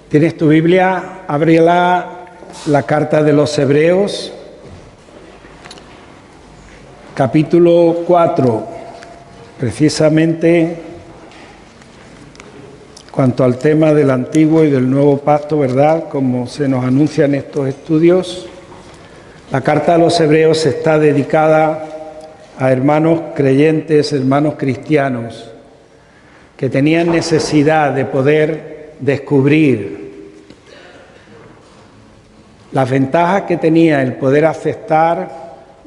¿Tienes tu Biblia? Ábrela, la carta de los Hebreos, capítulo 4, precisamente cuanto al tema del Antiguo y del Nuevo Pacto, ¿verdad? Como se nos anuncia en estos estudios, la carta de los Hebreos está dedicada a hermanos creyentes, hermanos cristianos, que tenían necesidad de poder descubrir las ventajas que tenía el poder aceptar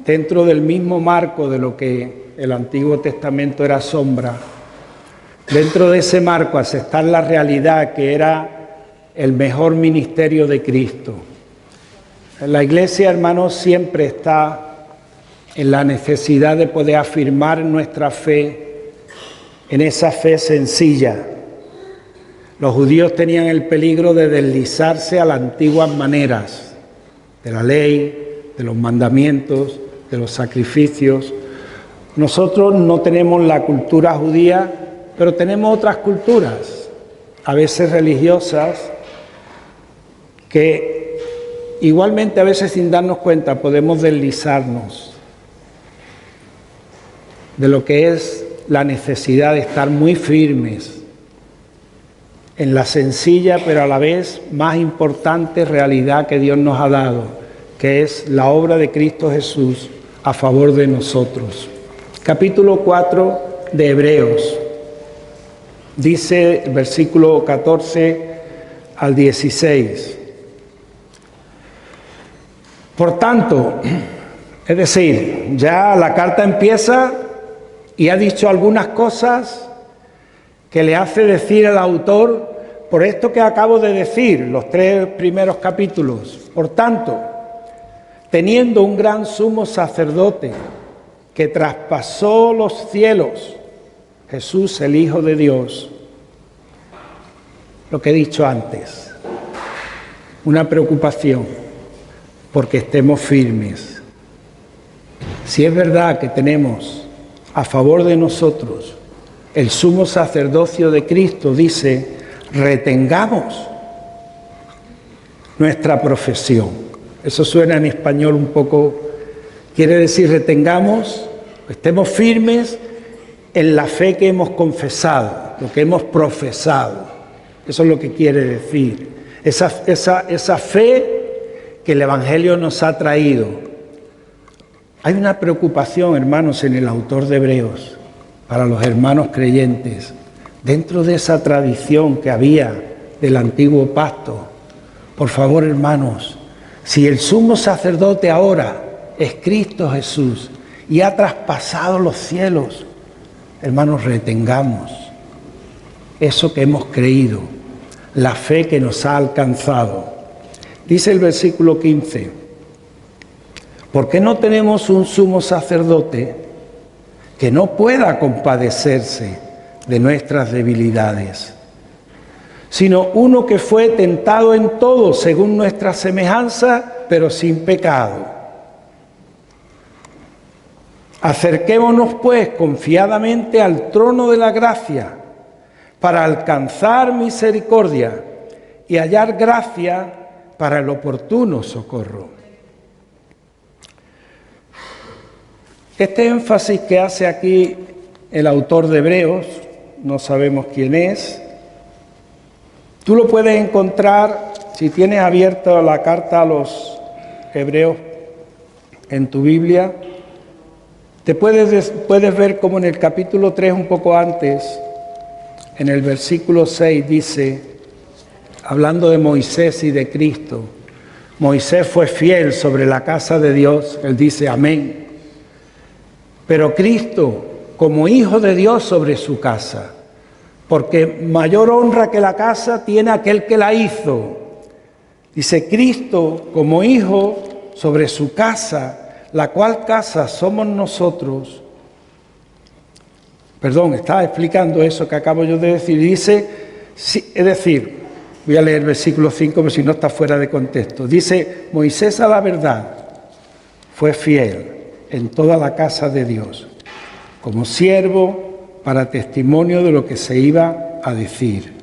dentro del mismo marco de lo que el Antiguo Testamento era sombra, dentro de ese marco aceptar la realidad que era el mejor ministerio de Cristo. La Iglesia, hermanos, siempre está en la necesidad de poder afirmar nuestra fe, en esa fe sencilla. Los judíos tenían el peligro de deslizarse a las antiguas maneras de la ley, de los mandamientos, de los sacrificios. Nosotros no tenemos la cultura judía, pero tenemos otras culturas, a veces religiosas, que igualmente a veces sin darnos cuenta podemos deslizarnos de lo que es la necesidad de estar muy firmes en la sencilla pero a la vez más importante realidad que Dios nos ha dado, que es la obra de Cristo Jesús a favor de nosotros. Capítulo 4 de Hebreos, dice el versículo 14 al 16. Por tanto, es decir, ya la carta empieza y ha dicho algunas cosas que le hace decir el autor por esto que acabo de decir, los 3 primeros capítulos. Por tanto, teniendo un gran sumo sacerdote que traspasó los cielos, Jesús, el Hijo de Dios, lo que he dicho antes, una preocupación porque estemos firmes. Si es verdad que tenemos a favor de nosotros el sumo sacerdocio de Cristo, dice, retengamos nuestra profesión. Eso suena en español un poco, quiere decir retengamos, estemos firmes en la fe que hemos confesado, lo que hemos profesado. Eso es lo que quiere decir. Esa fe que el Evangelio nos ha traído. Hay una preocupación, hermanos, en el autor de Hebreos, para los hermanos creyentes, dentro de esa tradición que había del antiguo pacto. Por favor, hermanos, si el sumo sacerdote ahora es Cristo Jesús y ha traspasado los cielos, hermanos, retengamos eso que hemos creído, la fe que nos ha alcanzado. Dice el versículo 15, ¿por qué no tenemos un sumo sacerdote que no pueda compadecerse de nuestras debilidades, sino uno que fue tentado en todo según nuestra semejanza, pero sin pecado? Acerquémonos pues confiadamente al trono de la gracia para alcanzar misericordia y hallar gracia para el oportuno socorro. Este énfasis que hace aquí el autor de Hebreos, no sabemos quién es, tú lo puedes encontrar si tienes abierta la carta a los Hebreos en tu Biblia. Te puedes ver como en el capítulo 3, un poco antes, en el versículo 6 dice, hablando de Moisés y de Cristo, Moisés fue fiel sobre la casa de Dios, él dice amén, pero Cristo como Hijo de Dios sobre su casa, porque mayor honra que la casa tiene aquel que la hizo. Dice, Cristo como Hijo sobre su casa, la cual casa somos nosotros. Perdón, estaba explicando eso que acabo yo de decir. Dice, sí, es decir, voy a leer el versículo 5, pero si no está fuera de contexto. Dice, Moisés a la verdad fue fiel en toda la casa de Dios, como siervo para testimonio de lo que se iba a decir.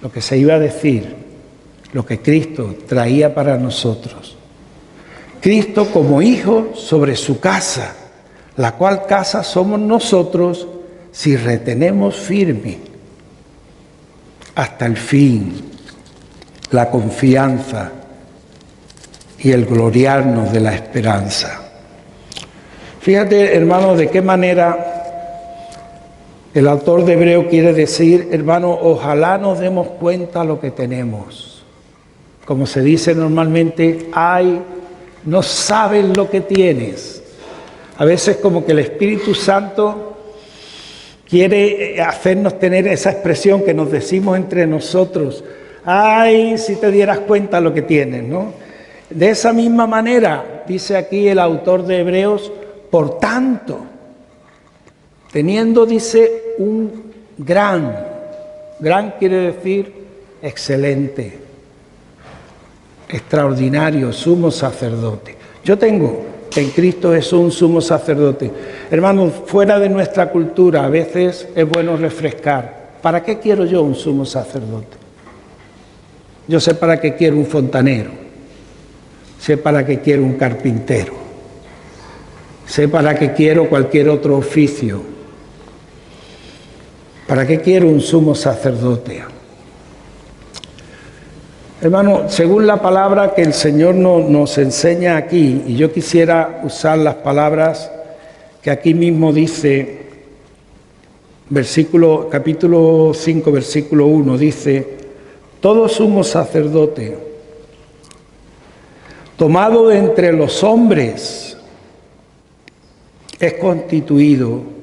lo que se iba a decir, lo que Cristo traía para nosotros. Cristo como hijo sobre su casa, la cual casa somos nosotros si retenemos firme hasta el fin la confianza y el gloriarnos de la esperanza. Fíjate, hermanos, de qué manera el autor de Hebreo quiere decir, hermanos, ojalá nos demos cuenta lo que tenemos. Como se dice normalmente, ay, no sabes lo que tienes. A veces como que el Espíritu Santo quiere hacernos tener esa expresión que nos decimos entre nosotros, ay, si te dieras cuenta lo que tienes, ¿no? De esa misma manera, dice aquí el autor de Hebreos, por tanto, teniendo, dice, un gran quiere decir excelente, extraordinario, sumo sacerdote. Yo tengo en Cristo Jesús un sumo sacerdote. Hermanos, fuera de nuestra cultura a veces es bueno refrescar. ¿Para qué quiero yo un sumo sacerdote? Yo sé para qué quiero un fontanero, sé para qué quiero un carpintero, sé para qué quiero cualquier otro oficio. ¿Para qué quiero un sumo sacerdote? Hermano, según la palabra que el Señor nos enseña aquí, y yo quisiera usar las palabras que aquí mismo dice, capítulo 5, versículo 1, dice, todo sumo sacerdote, tomado de entre los hombres, es constituido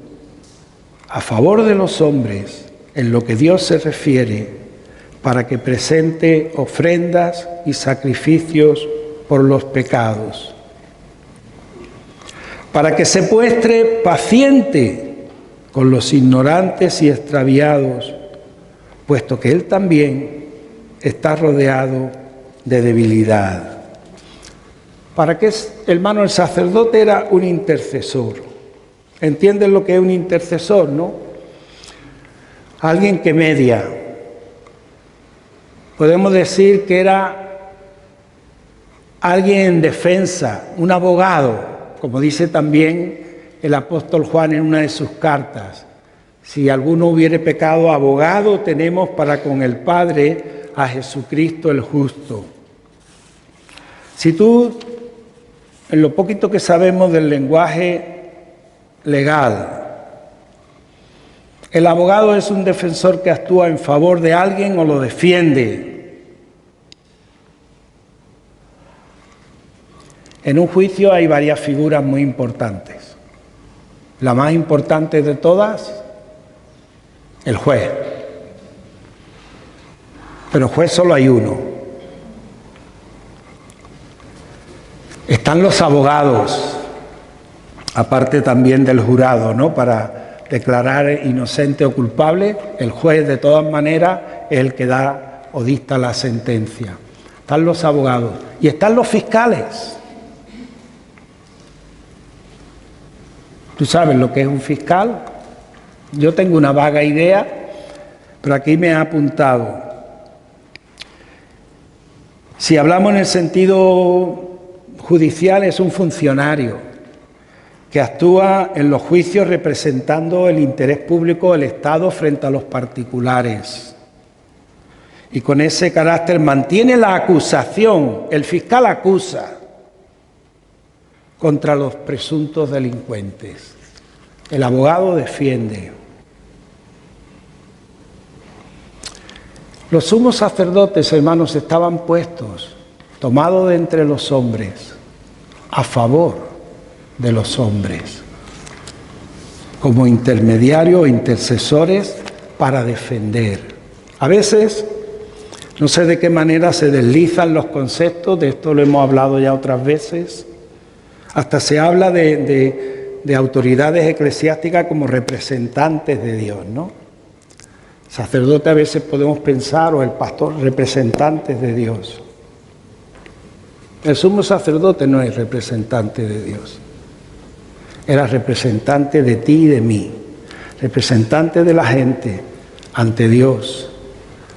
a favor de los hombres en lo que Dios se refiere, para que presente ofrendas y sacrificios por los pecados, para que se muestre paciente con los ignorantes y extraviados, puesto que Él también está rodeado de debilidad. ¿Para qué, hermano? El sacerdote era un intercesor. ¿Entienden lo que es un intercesor, no? Alguien que media. Podemos decir que era alguien en defensa, un abogado, como dice también el apóstol Juan en una de sus cartas. Si alguno hubiere pecado, abogado tenemos para con el Padre a Jesucristo el justo. Si tú, en lo poquito que sabemos del lenguaje legal, el abogado es un defensor que actúa en favor de alguien o lo defiende. En un juicio hay varias figuras muy importantes. La más importante de todas, el juez. Pero juez solo hay uno. Están los abogados, aparte también del jurado, ¿no? Para declarar inocente o culpable, el juez de todas maneras es el que da o dicta la sentencia. Están los abogados y están los fiscales. ¿Tú sabes lo que es un fiscal? Yo tengo una vaga idea, pero aquí me ha apuntado. Si hablamos en el sentido judicial, es un funcionario que actúa en los juicios representando el interés público del Estado frente a los particulares. Y con ese carácter mantiene la acusación. El fiscal acusa contra los presuntos delincuentes. El abogado defiende. Los sumos sacerdotes, hermanos, estaban puestos, tomados de entre los hombres, a favor de los hombres, como intermediarios o intercesores para defender. A veces, no sé de qué manera se deslizan los conceptos, de esto lo hemos hablado ya otras veces, hasta se habla de autoridades eclesiásticas como representantes de Dios, ¿no? Sacerdote a veces podemos pensar, o el pastor, representantes de Dios. El sumo sacerdote no es representante de Dios. Era representante de ti y de mí, representante de la gente ante Dios,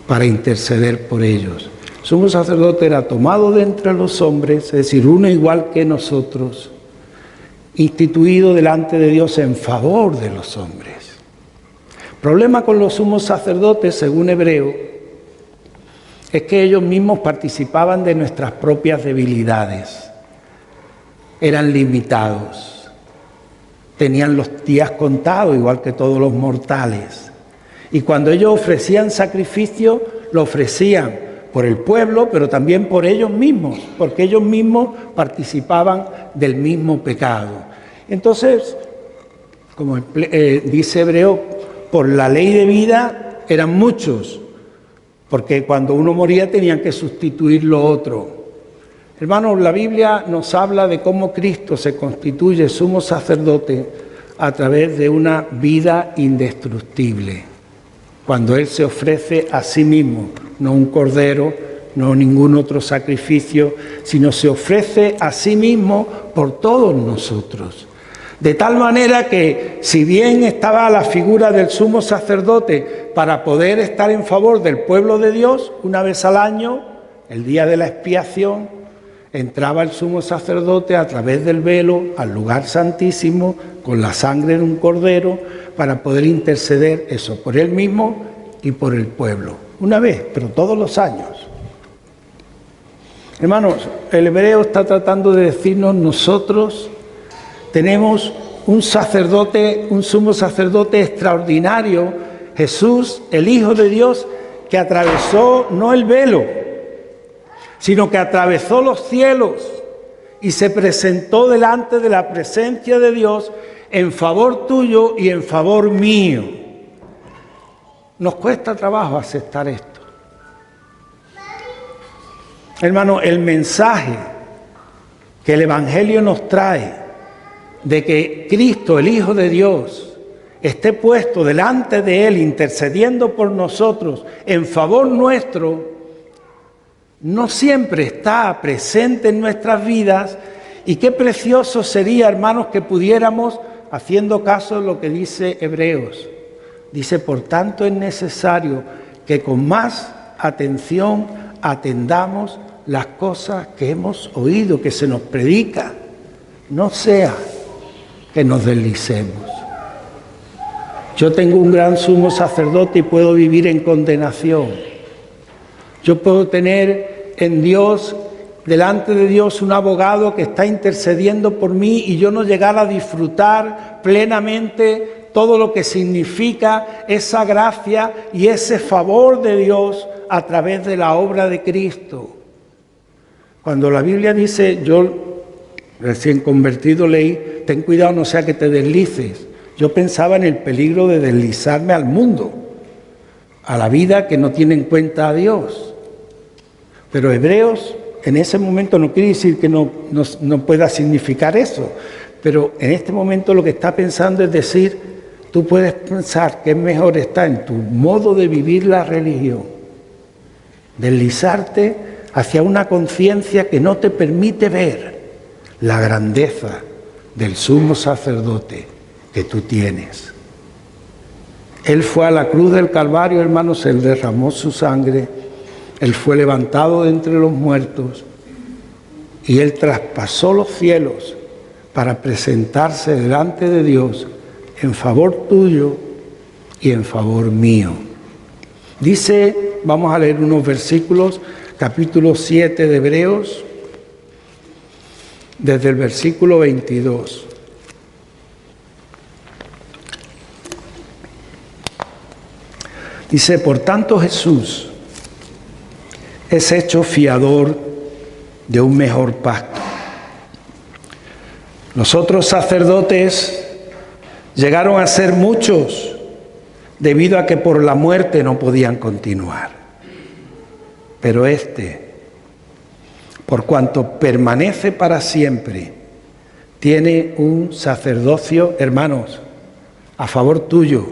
para interceder por ellos. El sumo sacerdote era tomado de entre los hombres, es decir, uno igual que nosotros, instituido delante de Dios en favor de los hombres. El problema con los sumos sacerdotes, según Hebreo, es que ellos mismos participaban de nuestras propias debilidades. Eran limitados, tenían los días contados, igual que todos los mortales. Y cuando ellos ofrecían sacrificio, lo ofrecían por el pueblo, pero también por ellos mismos, porque ellos mismos participaban del mismo pecado. Entonces, como dice Hebreo, por la ley de vida eran muchos, porque cuando uno moría tenían que sustituir lo otro. Hermanos, la Biblia nos habla de cómo Cristo se constituye sumo sacerdote a través de una vida indestructible, cuando Él se ofrece a sí mismo, no un cordero, no ningún otro sacrificio, sino se ofrece a sí mismo por todos nosotros. De tal manera que, si bien estaba la figura del sumo sacerdote para poder estar en favor del pueblo de Dios, una vez al año, el día de la expiación, entraba el sumo sacerdote a través del velo al lugar santísimo con la sangre de un cordero para poder interceder eso por él mismo y por el pueblo. Una vez, pero todos los años. Hermanos, el Hebreo está tratando de decirnos: nosotros tenemos un sacerdote, un sumo sacerdote extraordinario, Jesús, el Hijo de Dios, que atravesó no el velo, sino que atravesó los cielos y se presentó delante de la presencia de Dios en favor tuyo y en favor mío. Nos cuesta trabajo aceptar esto. Hermano, el mensaje que el Evangelio nos trae de que Cristo, el Hijo de Dios, esté puesto delante de Él, intercediendo por nosotros, en favor nuestro, no siempre está presente en nuestras vidas. Y qué precioso sería, hermanos, que pudiéramos, haciendo caso de lo que dice Hebreos, dice: por tanto es necesario que con más atención atendamos las cosas que hemos oído, que se nos predica, no sea que nos deslicemos. Yo tengo un gran sumo sacerdote y puedo vivir en condenación. Yo puedo tener en Dios, delante de Dios, un abogado que está intercediendo por mí y yo no llegar a disfrutar plenamente todo lo que significa esa gracia y ese favor de Dios a través de la obra de Cristo. Cuando la Biblia dice, yo recién convertido leí, ten cuidado no sea que te deslices. Yo pensaba en el peligro de deslizarme al mundo, a la vida que no tiene en cuenta a Dios. Pero Hebreos en ese momento no quiere decir que no pueda significar eso, pero en este momento lo que está pensando es decir, tú puedes pensar que es mejor estar en tu modo de vivir la religión, deslizarte hacia una conciencia que no te permite ver la grandeza del sumo sacerdote que tú tienes. Él fue a la cruz del Calvario, hermanos, Él derramó su sangre, Él fue levantado de entre los muertos y Él traspasó los cielos para presentarse delante de Dios en favor tuyo y en favor mío. Dice, vamos a leer unos versículos, capítulo 7 de Hebreos, desde el versículo 22. Dice, por tanto Jesús es hecho fiador de un mejor pacto. Los otros sacerdotes llegaron a ser muchos debido a que por la muerte no podían continuar. Pero este, por cuanto permanece para siempre, tiene un sacerdocio, hermanos, a favor tuyo.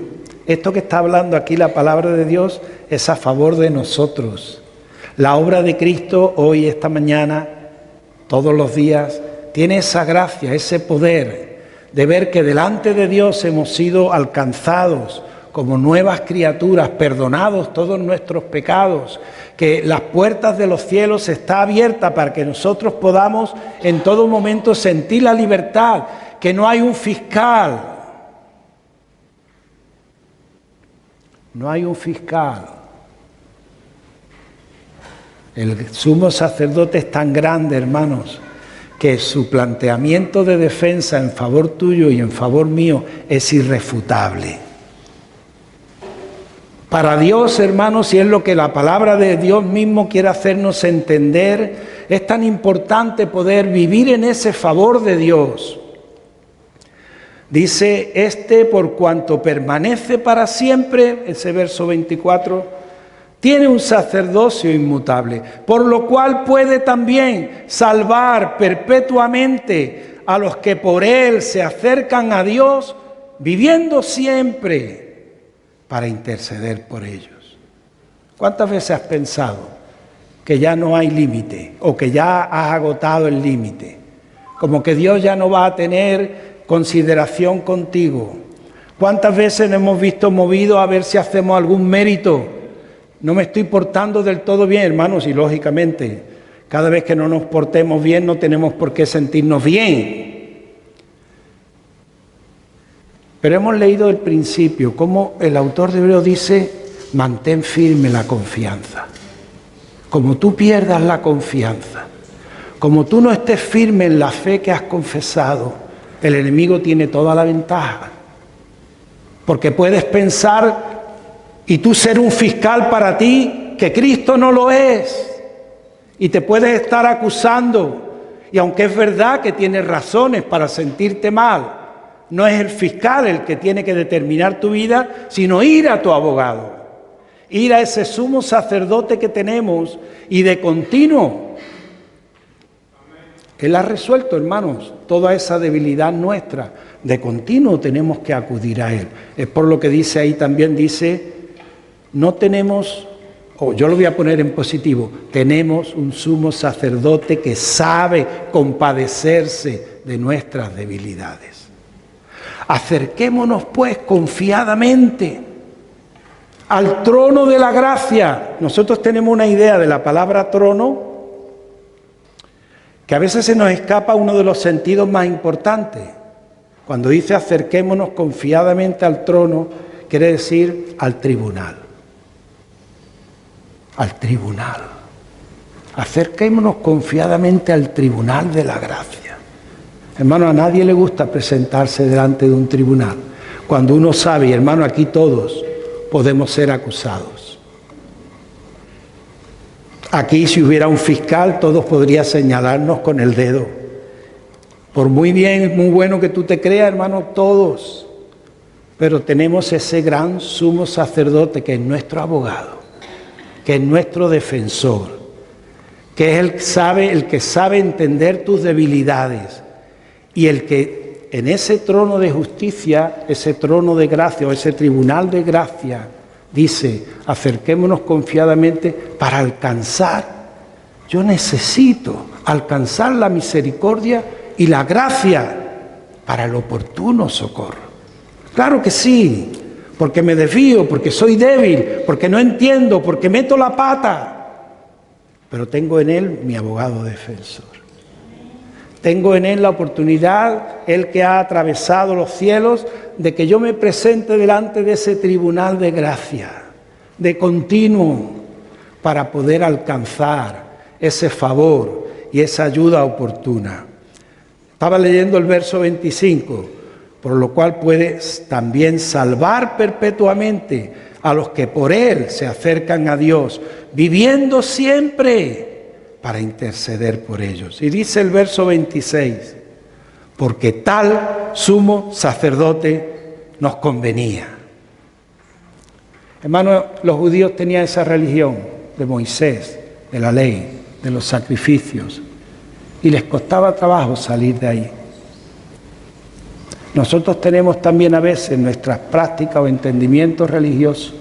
Esto que está hablando aquí la palabra de Dios es a favor de nosotros. La obra de Cristo hoy, esta mañana, todos los días, tiene esa gracia, ese poder de ver que delante de Dios hemos sido alcanzados como nuevas criaturas, perdonados todos nuestros pecados, que las puertas de los cielos están abiertas para que nosotros podamos en todo momento sentir la libertad, que no hay un fiscal. No hay un fiscal. El sumo sacerdote es tan grande, hermanos, que su planteamiento de defensa en favor tuyo y en favor mío es irrefutable. Para Dios, hermanos, y es lo que la palabra de Dios mismo quiere hacernos entender, es tan importante poder vivir en ese favor de Dios. Dice, por cuanto permanece para siempre, ese verso 24, tiene un sacerdocio inmutable, por lo cual puede también salvar perpetuamente a los que por él se acercan a Dios, viviendo siempre para interceder por ellos. ¿Cuántas veces has pensado que ya no hay límite o que ya has agotado el límite? Como que Dios ya no va a tener consideración contigo. ¿Cuántas veces nos hemos visto movidos a ver si hacemos algún mérito? No me estoy portando del todo bien, hermanos, y lógicamente, cada vez que no nos portemos bien no tenemos por qué sentirnos bien. Pero hemos leído el principio, como el autor de Hebreos dice, mantén firme la confianza. Como tú pierdas la confianza, como tú no estés firme en la fe que has confesado, el enemigo tiene toda la ventaja. Porque puedes pensar y tú ser un fiscal para ti, que Cristo no lo es. Y te puedes estar acusando. Y aunque es verdad que tienes razones para sentirte mal, no es el fiscal el que tiene que determinar tu vida, sino ir a tu abogado. Ir a ese sumo sacerdote que tenemos y de continuo. Él ha resuelto, hermanos, toda esa debilidad nuestra. De continuo tenemos que acudir a Él. Es por lo que dice ahí también, dice, no tenemos, yo lo voy a poner en positivo, tenemos un sumo sacerdote que sabe compadecerse de nuestras debilidades. Acerquémonos pues confiadamente al trono de la gracia. Nosotros tenemos una idea de la palabra trono que a veces se nos escapa uno de los sentidos más importantes. Cuando dice acerquémonos confiadamente al trono, quiere decir al tribunal. Al tribunal. Acerquémonos confiadamente al tribunal de la gracia. Hermano, a nadie le gusta presentarse delante de un tribunal. Cuando uno sabe, y hermano, aquí todos podemos ser acusados. Aquí si hubiera un fiscal, todos podrían señalarnos con el dedo. Por muy bien, muy bueno que tú te creas, hermano, todos. Pero tenemos ese gran sumo sacerdote que es nuestro abogado, que es nuestro defensor, que es el que sabe entender tus debilidades y el que en ese trono de justicia, ese trono de gracia o ese tribunal de gracia, dice, acerquémonos confiadamente para alcanzar. Yo necesito alcanzar la misericordia y la gracia para el oportuno socorro. Claro que sí, porque me desvío, porque soy débil, porque no entiendo, porque meto la pata. Pero tengo en Él mi abogado defensor. Tengo en Él la oportunidad, Él que ha atravesado los cielos, de que yo me presente delante de ese tribunal de gracia, de continuo, para poder alcanzar ese favor y esa ayuda oportuna. Estaba leyendo el verso 25, por lo cual puedes también salvar perpetuamente a los que por Él se acercan a Dios, viviendo siempre para interceder por ellos. Y dice el verso 26, porque tal sumo sacerdote nos convenía. Hermanos, los judíos tenían esa religión de Moisés, de la ley, de los sacrificios, y les costaba trabajo salir de ahí. Nosotros tenemos también a veces nuestras prácticas o entendimientos religiosos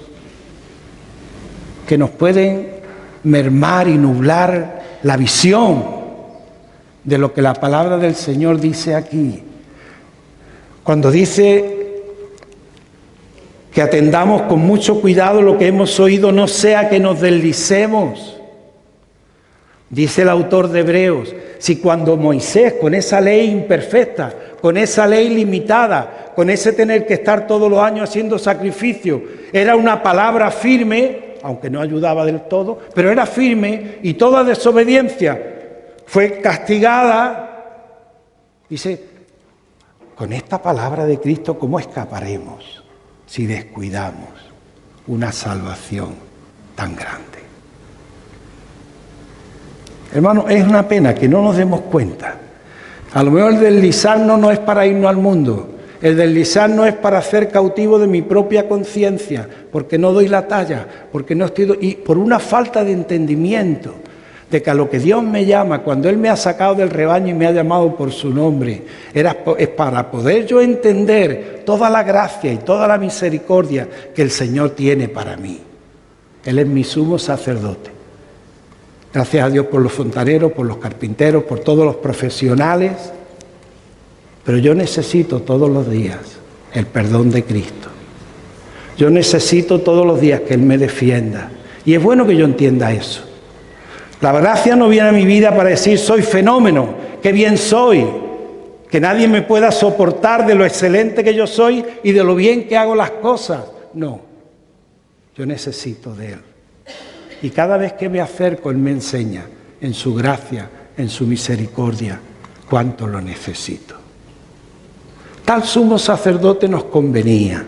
que nos pueden mermar y nublar la visión de lo que la palabra del Señor dice aquí. Cuando dice que atendamos con mucho cuidado lo que hemos oído, no sea que nos deslicemos. Dice el autor de Hebreos, si cuando Moisés, con esa ley imperfecta, con esa ley limitada, con ese tener que estar todos los años haciendo sacrificio, era una palabra firme, aunque no ayudaba del todo, pero era firme, y toda desobediencia fue castigada, dice, con esta palabra de Cristo, ¿cómo escaparemos si descuidamos una salvación tan grande? Hermano, es una pena que no nos demos cuenta. A lo mejor el deslizarnos no es para irnos al mundo. El deslizarnos es para hacer cautivo de mi propia conciencia, porque no doy la talla, porque no estoy... Y por una falta de entendimiento de que a lo que Dios me llama, cuando Él me ha sacado del rebaño y me ha llamado por su nombre, es para poder yo entender toda la gracia y toda la misericordia que el Señor tiene para mí. Él es mi sumo sacerdote. Gracias a Dios por los fontaneros, por los carpinteros, por todos los profesionales. Pero yo necesito todos los días el perdón de Cristo. Yo necesito todos los días que Él me defienda. Y es bueno que yo entienda eso. La gracia no viene a mi vida para decir soy fenómeno, qué bien soy, que nadie me pueda soportar de lo excelente que yo soy y de lo bien que hago las cosas. No, yo necesito de Él. Y cada vez que me acerco, Él me enseña en su gracia, en su misericordia, cuánto lo necesito. Tal sumo sacerdote nos convenía.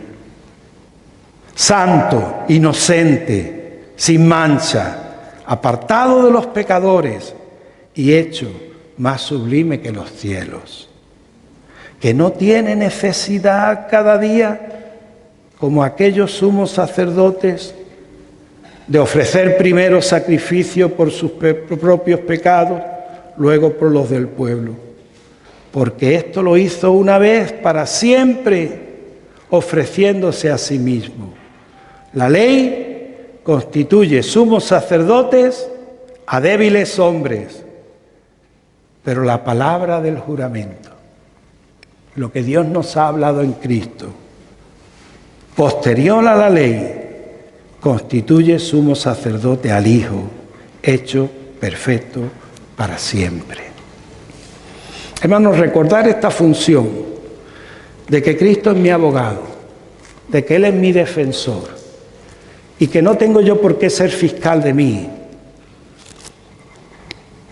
Santo, inocente, sin mancha, apartado de los pecadores y hecho más sublime que los cielos, que no tiene necesidad cada día, como aquellos sumos sacerdotes, de ofrecer primero sacrificio por sus propios pecados, luego por los del pueblo, porque esto lo hizo una vez para siempre, ofreciéndose a sí mismo. La ley constituye sumos sacerdotes a débiles hombres, pero la palabra del juramento, lo que Dios nos ha hablado en Cristo, posterior a la ley, constituye sumo sacerdote al Hijo, hecho perfecto para siempre. Hermanos, recordar esta función de que Cristo es mi abogado, de que Él es mi defensor y que no tengo yo por qué ser fiscal de mí.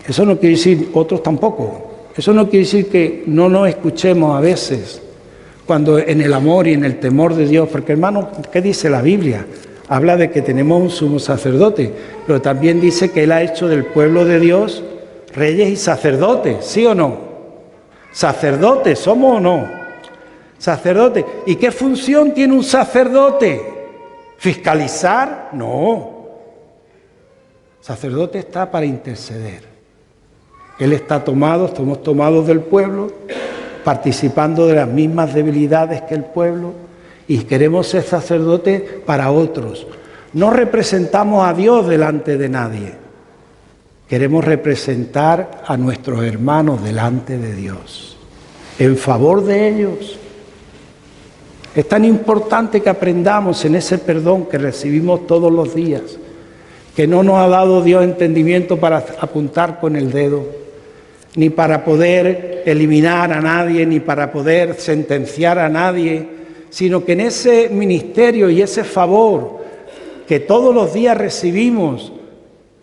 Eso no quiere decir, otros tampoco, eso no quiere decir que no nos escuchemos a veces cuando en el amor y en el temor de Dios, porque hermanos, ¿qué dice la Biblia? Habla de que tenemos un sumo sacerdote, pero también dice que Él ha hecho del pueblo de Dios reyes y sacerdotes, ¿sí o no? ¿Sacerdotes somos o no? Sacerdotes. ¿Y qué función tiene un sacerdote? ¿Fiscalizar? No. Sacerdote está para interceder. Él está tomado, somos tomados del pueblo, participando de las mismas debilidades que el pueblo, y queremos ser sacerdotes para otros. No representamos a Dios delante de nadie. Queremos representar a nuestros hermanos delante de Dios, en favor de ellos. Es tan importante que aprendamos en ese perdón que recibimos todos los días, que no nos ha dado Dios entendimiento para apuntar con el dedo, ni para poder eliminar a nadie, ni para poder sentenciar a nadie, sino que en ese ministerio y ese favor que todos los días recibimos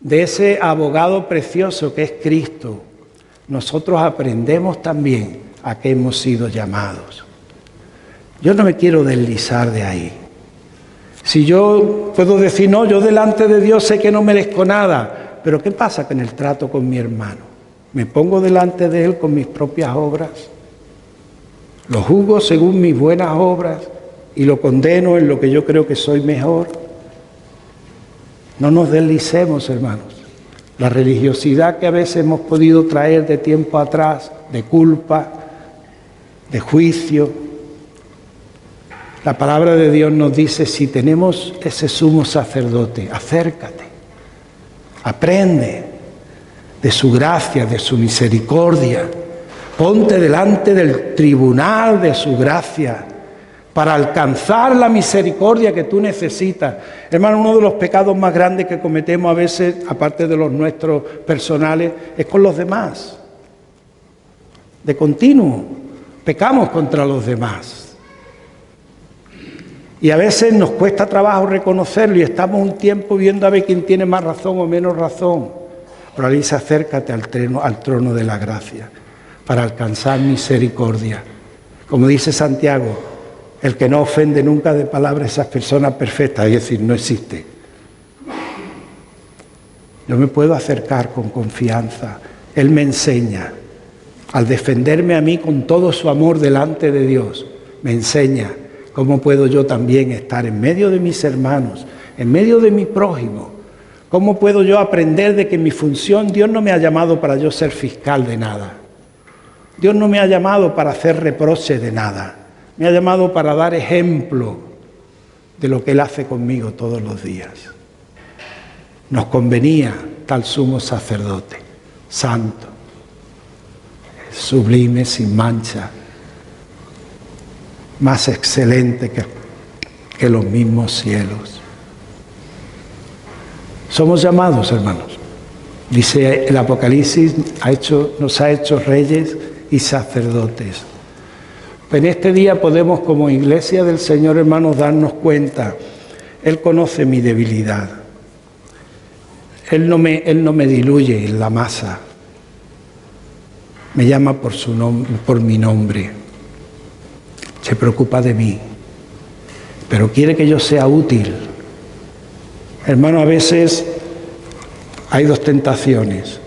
de ese abogado precioso que es Cristo, nosotros aprendemos también a qué hemos sido llamados. Yo no me quiero deslizar de ahí. Si yo puedo decir, no, yo delante de Dios sé que no merezco nada, pero ¿qué pasa con el trato con mi hermano? ¿Me pongo delante de Él con mis propias obras? ¿Lo juzgo según mis buenas obras y lo condeno en lo que yo creo que soy mejor? No nos deslicemos, hermanos. La religiosidad que a veces hemos podido traer de tiempo atrás, de culpa, de juicio. La palabra de Dios nos dice, si tenemos ese sumo sacerdote, acércate, aprende de su gracia, de su misericordia. Ponte delante del tribunal de su gracia, para alcanzar la misericordia que tú necesitas. Hermano, uno de los pecados más grandes que cometemos a veces, aparte de los nuestros personales, es con los demás. De continuo, pecamos contra los demás. Y a veces nos cuesta trabajo reconocerlo y estamos un tiempo viendo a ver quién tiene más razón o menos razón. Pero ahí dice, acércate al trono de la gracia para alcanzar misericordia. Como dice Santiago, el que no ofende nunca de palabra, esas personas perfectas, es decir, no existe. Yo me puedo acercar con confianza. Él me enseña, al defenderme a mí con todo su amor delante de Dios, me enseña cómo puedo yo también estar en medio de mis hermanos, en medio de mi prójimo. ¿Cómo puedo yo aprender de que mi función, Dios no me ha llamado para yo ser fiscal de nada? Dios no me ha llamado para hacer reproche de nada. Me ha llamado para dar ejemplo de lo que Él hace conmigo todos los días. Nos convenía tal sumo sacerdote, santo, sublime, sin mancha, más excelente que los mismos cielos. Somos llamados, hermanos. Dice el Apocalipsis, nos ha hecho reyes y sacerdotes. En este día podemos, como iglesia del Señor, hermanos, darnos cuenta. Él conoce mi debilidad. Él no me diluye en la masa. Me llama por mi nombre. Se preocupa de mí. Pero quiere que yo sea útil. Hermano, a veces hay dos tentaciones.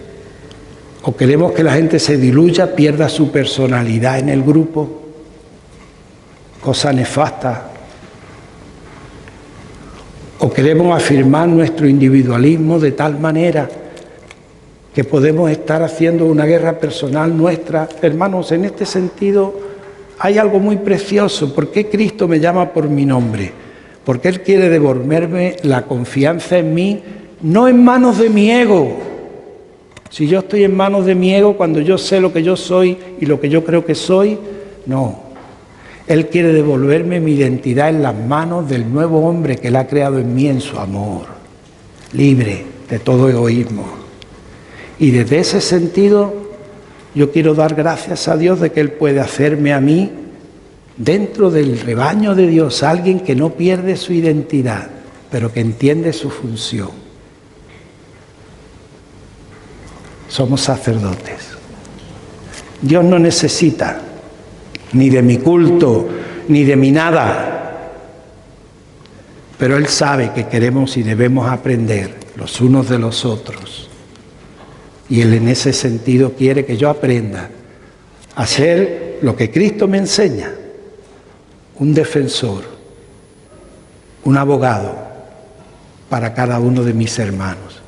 O queremos que la gente se diluya, pierda su personalidad en el grupo, cosa nefasta. O queremos afirmar nuestro individualismo de tal manera que podemos estar haciendo una guerra personal nuestra. Hermanos, en este sentido hay algo muy precioso. ¿Por qué Cristo me llama por mi nombre? Porque Él quiere devolverme la confianza en mí, no en manos de mi ego. Si yo estoy en manos de mi ego, cuando yo sé lo que yo soy y lo que yo creo que soy, no. Él quiere devolverme mi identidad en las manos del nuevo hombre que Él ha creado en mí en su amor, libre de todo egoísmo. Y desde ese sentido, yo quiero dar gracias a Dios de que Él puede hacerme a mí, dentro del rebaño de Dios, alguien que no pierde su identidad, pero que entiende su función. Somos sacerdotes. Dios no necesita ni de mi culto, ni de mi nada. Pero Él sabe que queremos y debemos aprender los unos de los otros. Y Él en ese sentido quiere que yo aprenda a hacer lo que Cristo me enseña. Un defensor, un abogado para cada uno de mis hermanos.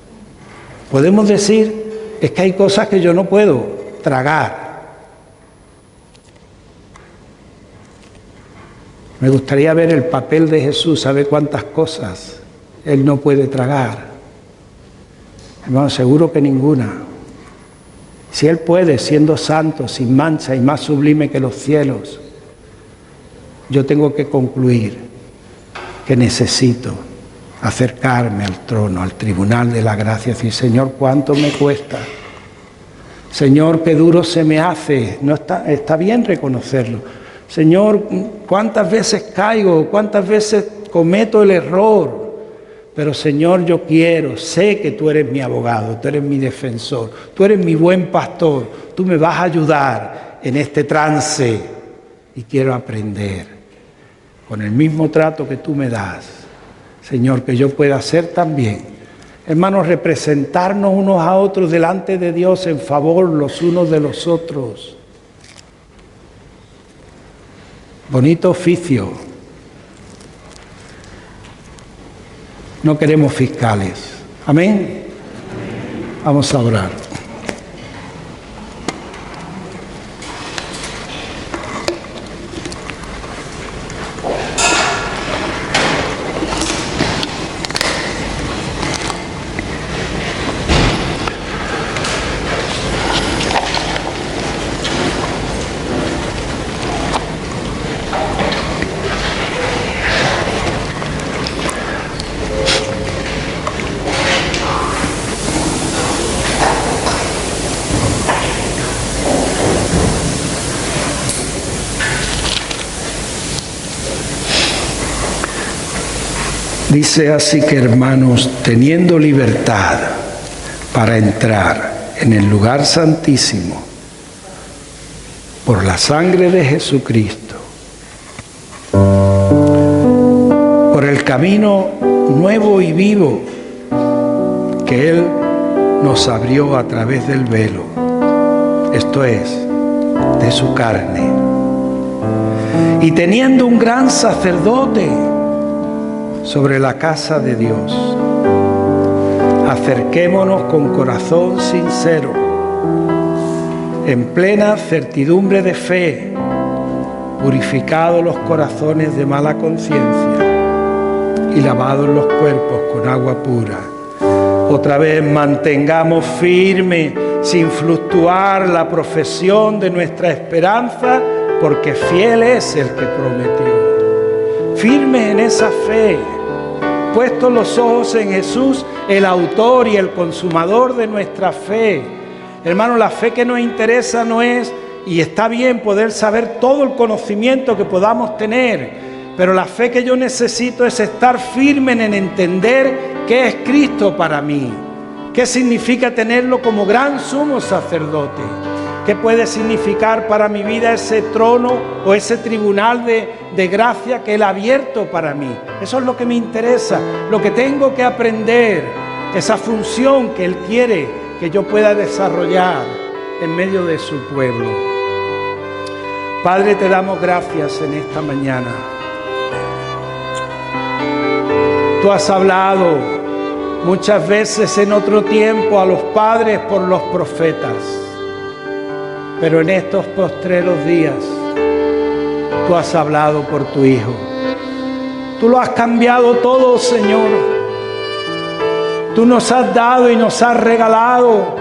Podemos decir, es que hay cosas que yo no puedo tragar. Me gustaría ver el papel de Jesús, saber cuántas cosas Él no puede tragar. Hermano, seguro que ninguna. Si Él puede, siendo santo, sin mancha y más sublime que los cielos, yo tengo que concluir que necesito acercarme al trono, al tribunal de la gracia, y decir, Señor, ¿cuánto me cuesta? Señor, qué duro se me hace. No está bien reconocerlo. Señor, ¿cuántas veces caigo? ¿Cuántas veces cometo el error? Pero Señor, yo sé que tú eres mi abogado, tú eres mi defensor, tú eres mi buen pastor, tú me vas a ayudar en este trance y quiero aprender con el mismo trato que tú me das, Señor, que yo pueda hacer también. Hermanos, representarnos unos a otros delante de Dios en favor los unos de los otros. Bonito oficio. No queremos fiscales. Amén. Vamos a orar. Dice así que, hermanos, teniendo libertad para entrar en el lugar santísimo por la sangre de Jesucristo, por el camino nuevo y vivo que Él nos abrió a través del velo, esto es, de su carne, y teniendo un gran sacerdote sobre la casa de Dios, acerquémonos con corazón sincero, en plena certidumbre de fe, purificados los corazones de mala conciencia y lavados los cuerpos con agua pura. Otra vez, mantengamos firme, sin fluctuar, la profesión de nuestra esperanza, porque fiel es el que prometió. Firmes en esa fe, puestos los ojos en Jesús, el autor y el consumador de nuestra fe. Hermano, la fe que nos interesa no es, y está bien poder saber todo el conocimiento que podamos tener, pero la fe que yo necesito es estar firme en entender qué es Cristo para mí, qué significa tenerlo como gran sumo sacerdote, qué puede significar para mi vida ese trono o ese tribunal de gracia que Él ha abierto para mí. Eso es lo que me interesa, lo que tengo que aprender, esa función que Él quiere que yo pueda desarrollar en medio de su pueblo. Padre, te damos gracias en esta mañana. Tú has hablado muchas veces en otro tiempo a los padres por los profetas, pero en estos postreros días tú has hablado por tu Hijo. Tú lo has cambiado todo, Señor. Tú nos has dado y nos has regalado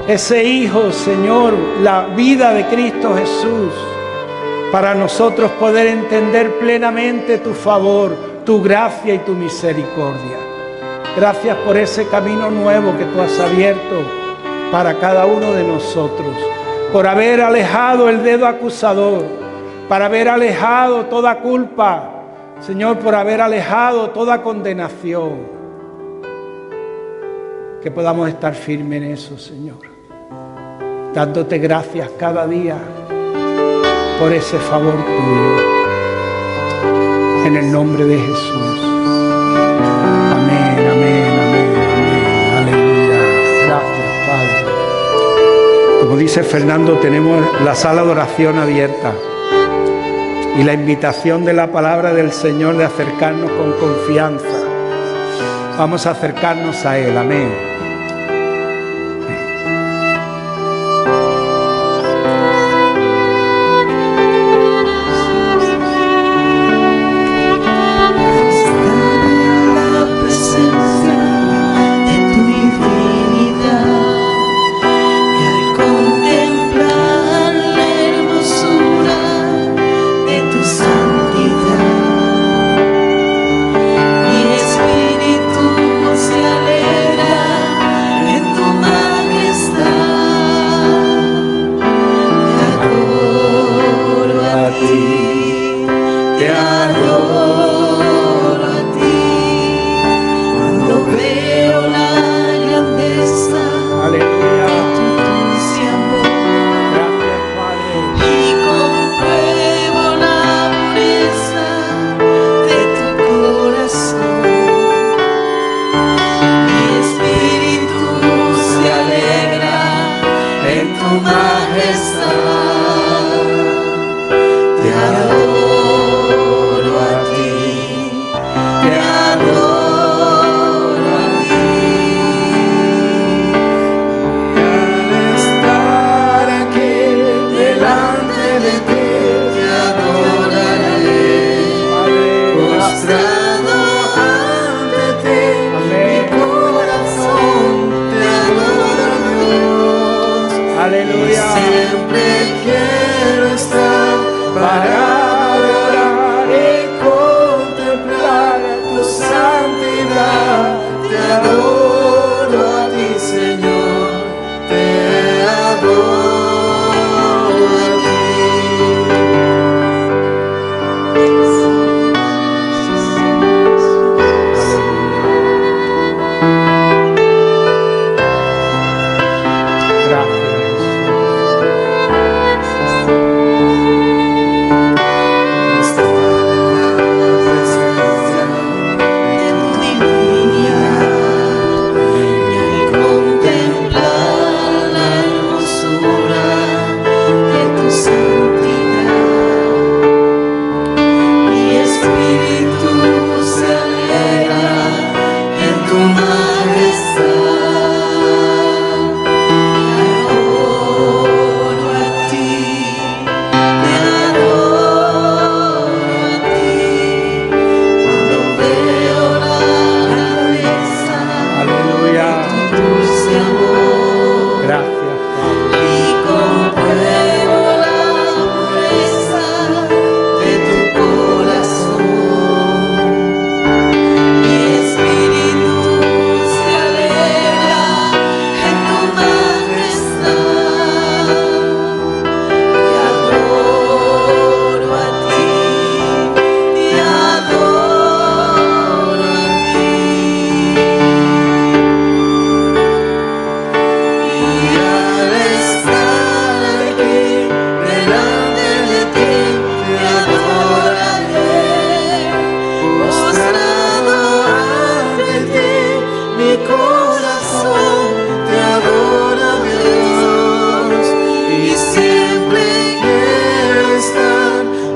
ese Hijo, Señor, la vida de Cristo Jesús, para nosotros poder entender plenamente tu favor, tu gracia y tu misericordia. Gracias por ese camino nuevo que tú has abierto para cada uno de nosotros, por haber alejado el dedo acusador, para haber alejado toda culpa, Señor, por haber alejado toda condenación. Que podamos estar firmes en eso, Señor, dándote gracias cada día por ese favor tuyo. En el nombre de Jesús. Amén, amén, amén, amén. Aleluya. Gracias, Padre. Como dice Fernando, tenemos la sala de oración abierta y la invitación de la palabra del Señor de acercarnos con confianza. Vamos a acercarnos a Él. Amén.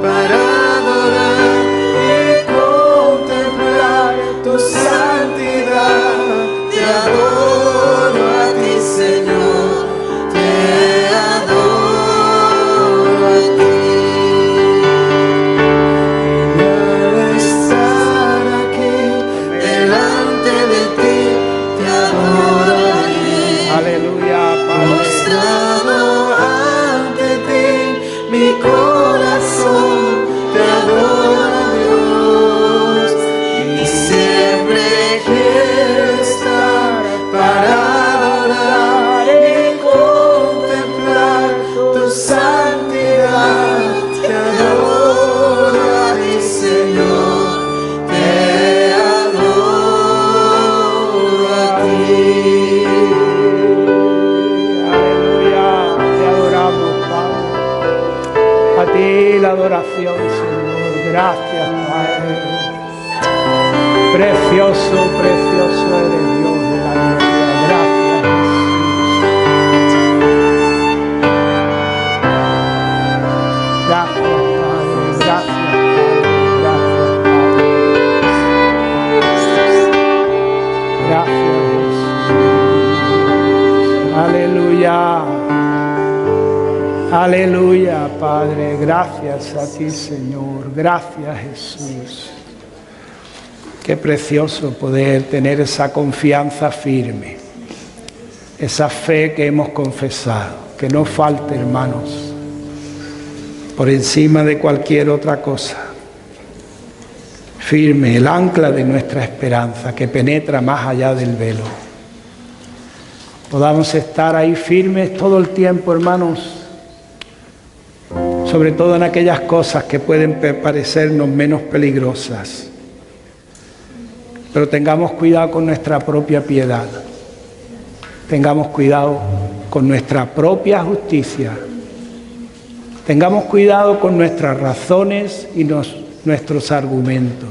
para adorar y contemplar tu santidad. Te adoro a ti, Señor, te adoro a ti. Y al estar aquí delante de ti, te adoraré. Aleluya, Padre. Postrado ante ti, mi corazón te adora, Dios, y siempre quiero estar para adorar y contemplar tu santidad. Te adoro a ti, Señor, te adoro a ti. Aleluya, te adoramos, Padre. A ti la adoración, Señor. Gracias, Padre. Precioso, precioso eres Dios de la gloria. Gracias, Jesús. Gracias, Padre. Gracias, Padre. Gracias, Jesús. Aleluya. Aleluya, Padre. Gracias a ti, Señor. Gracias, Jesús. Qué precioso poder tener esa confianza firme, esa fe que hemos confesado. Que no falte, hermanos, por encima de cualquier otra cosa. Firme, el ancla de nuestra esperanza que penetra más allá del velo. Podamos estar ahí firmes todo el tiempo, hermanos, sobre todo en aquellas cosas que pueden parecernos menos peligrosas. Pero tengamos cuidado con nuestra propia piedad. Tengamos cuidado con nuestra propia justicia. Tengamos cuidado con nuestras razones y nuestros argumentos.